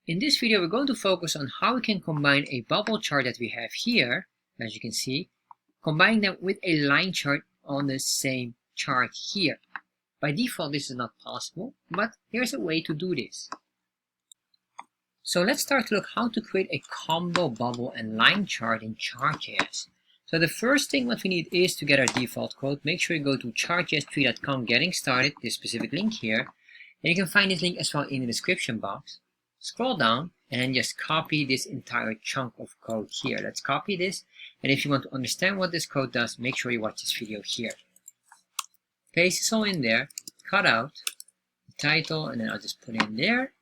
In this video, we're going to focus on how we can combine a bubble chart that we have here, as you can see, combining them with a line chart on the same chart here. By default, this is not possible, but here's a way to do this. So let's start to look how to create a combo bubble and line chart in Chartjs. So the first thing what we need is to get our default code. Make sure you go to chartjs3.com getting started, this specific link here. And you can find this link as well in the description box. Scroll down and then just copy this entire chunk of code here. Let's copy this. And if you want to understand what this code does, make sure you watch this video here. Paste this all in there, cut out the title, and then I'll just put it in there.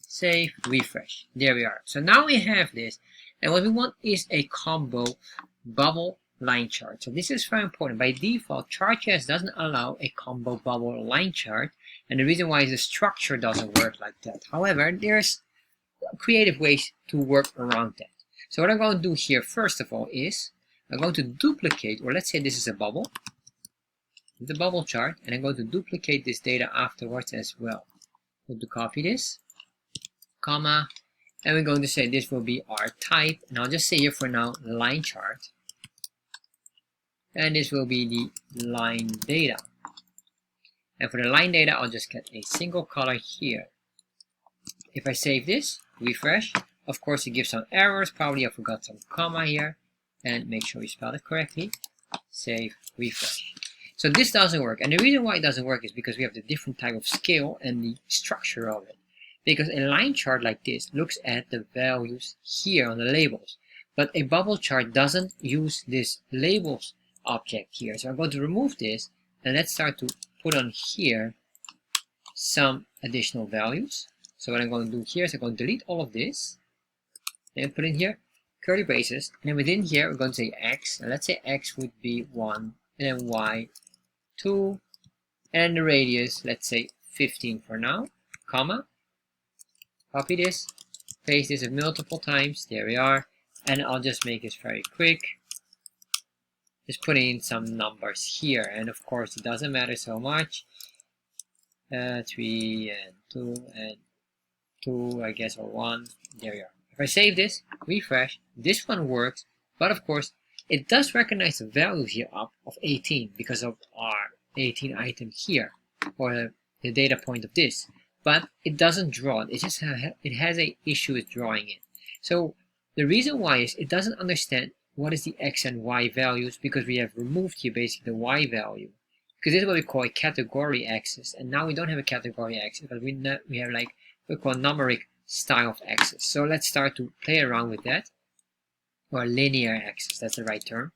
Save, refresh. There we are. So now we have this. And what we want is a combo bubble line chart. So this is very important. By default, Chartjs doesn't allow a combo bubble line chart. And the reason why is the structure doesn't work like that. However, there's creative ways to work around that. So what I'm going to do here, first of all, is I'm going to duplicate, or let's say this is a bubble, the bubble chart, and I'm going to duplicate this data afterwards as well. I'm going to copy this, comma, and we're going to say this will be our type, and I'll just say here for now line chart, and this will be the line data. And for the line data, I'll just get a single color here. If I save this, refresh, of course it gives some errors, probably I forgot some comma here, and make sure you spell it correctly. Save, refresh. So this doesn't work, and the reason why it doesn't work is because we have the different type of scale and the structure of it. Because a line chart like this looks at the values here on the labels, but a bubble chart doesn't use this labels object here. So I'm going to remove this, and let's start to put on here some additional values. So what I'm going to do here is I'm going to delete all of this and put in here curly braces, and then within here we're going to say x, and let's say x would be 1, and then y 2, and the radius, let's say 15 for now, comma, copy this, paste this multiple times, there we are, and I'll just make this very quick. Just putting in some numbers here, and of course it doesn't matter so much. 3 and 2 and 2, I guess, or 1. There we are. If I save this, refresh, this one works, but of course it does recognize the value here up of 18 because of our 18 item here, or the data point of this. But it doesn't draw it. It just it has an issue with drawing it. So the reason why is it doesn't understand what is the x and y values, because we have removed here basically the y value, because this is what we call a category axis, and now we don't have a category axis, but we have like what we call numeric style of axis. So let's start to play around with that, or linear axis, that's the right term.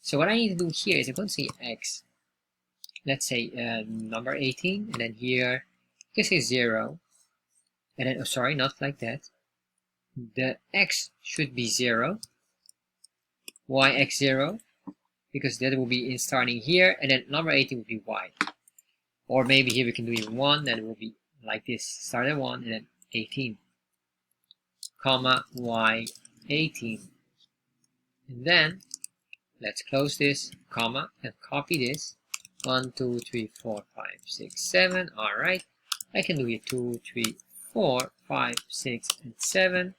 So what I need to do here is I'm going to say x, let's say number 18, and then here you can say 0, and then, oh sorry, not like that, the x should be 0, y x 0, because that will be in starting here, and then number 18 will be y. Or maybe here we can do even 1, then it will be like this, start at 1 and then 18, comma y 18. And then let's close this, comma, and copy this. 1 2 3 4 5 6 7. All right, I can do here 2 3 4 5 6 and 7.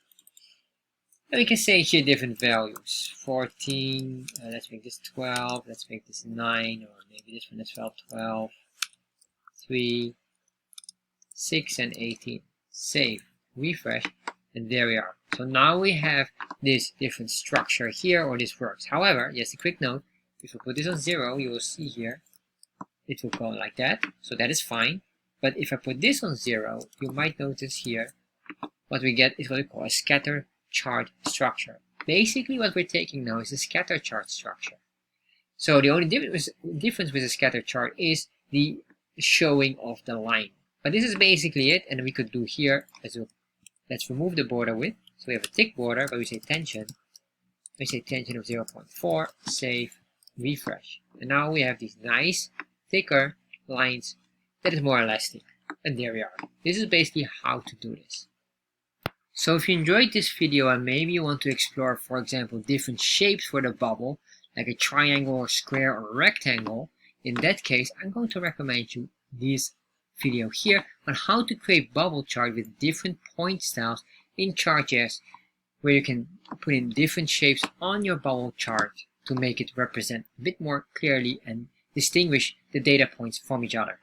And we can say here different values. 14, let's make this 12, let's make this 9, or maybe this one as well, 12, 3, 6, and 18. Save, refresh, and there we are. So now we have this different structure here, or this works. However, just a quick note, if we put this on 0, you will see here, it will go like that, so that is fine. But if I put this on 0, you might notice here, what we get is what we call a scatter chart structure. Basically what we're taking now is a scatter chart structure. So the only difference with a scatter chart is the showing of the line. But this is basically it, and we could do here as well. Let's remove the border width. So we have a thick border, but we say tension. We say tension of 0.4, save, refresh. And now we have these nice thicker lines that is more elastic. And there we are. This is basically how to do this. So if you enjoyed this video and maybe you want to explore, for example, different shapes for the bubble, like a triangle or square or rectangle, in that case, I'm going to recommend you these video here on how to create bubble chart with different point styles in Chartjs, where you can put in different shapes on your bubble chart to make it represent a bit more clearly and distinguish the data points from each other.